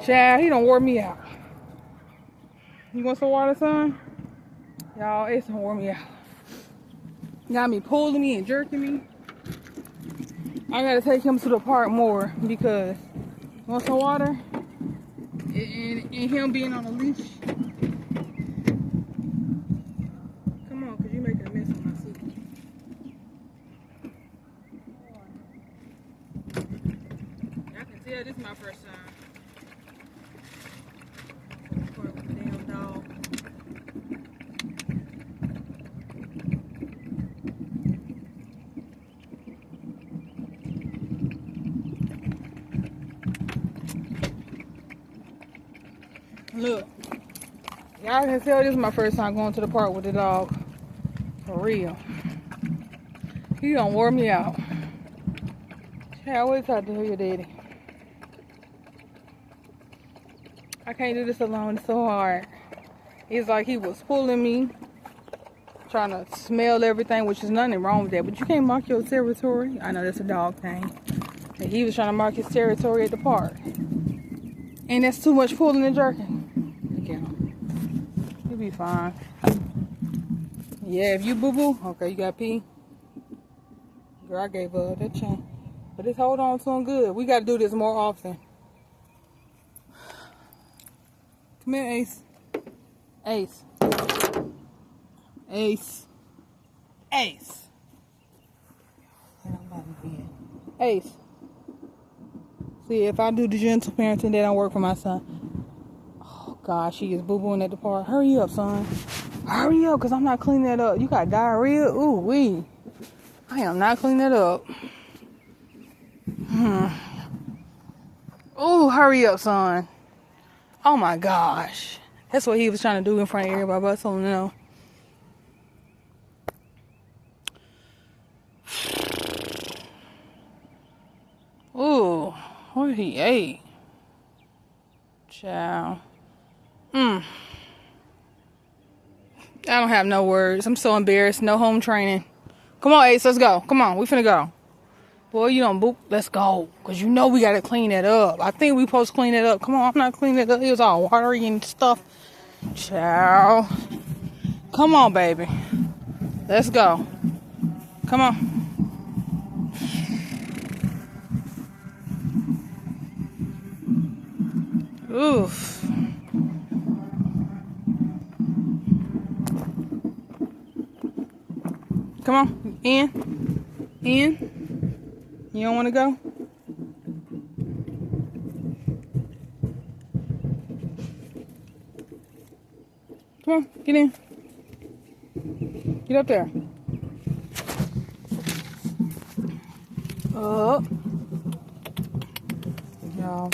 Child, he done wore me out. You want some water, son? Y'all, Ace done wore me out. Got me pulling me and jerking me. I gotta take him to the park more because want some water? And him being on a leash. Come on, cause you making a mess on my seat. I can tell this is my first time. Park with the damn dog. Look, y'all can tell this is my first time going to the park with the dog. For real. He done wore me out. Hey, I always talk to your daddy. I can't do this alone. It's so hard. It's like he was pulling me, trying to smell everything, which is nothing wrong with that. But you can't mark your territory. I know that's a dog thing. And he was trying to mark his territory at the park. And that's too much pulling and jerking. Look at him. He'll be fine. Yeah, if you boo-boo, okay, you got pee. Girl, I gave up that chain. But just hold on to him good. We got to do this more often. Come here, Ace. Ace. Ace. Ace. Ace. See, if I do the gentle parenting, that don't work for my son. Oh, God, she is boo-booing at the park. Hurry up, son. Hurry up, because I'm not cleaning that up. You got diarrhea? Ooh, wee. I am not cleaning that up. Ooh, hurry up, son. Oh, my gosh. That's what he was trying to do in front of everybody, but I told him no. Ooh, what did he ate? Child. I don't have no words. I'm so embarrassed. No home training. Come on, Ace, let's go. Come on, we finna go. Boy, you don't boop. Let's go. Because you know we got to clean that up. I think we supposed to clean it up. Come on, I'm not cleaning it up. It was all watery and stuff. Child. Come on, baby. Let's go. Come on. Oof. Come on. In. You don't want to go? Come on. Get in. Get up there. Up. Y'all.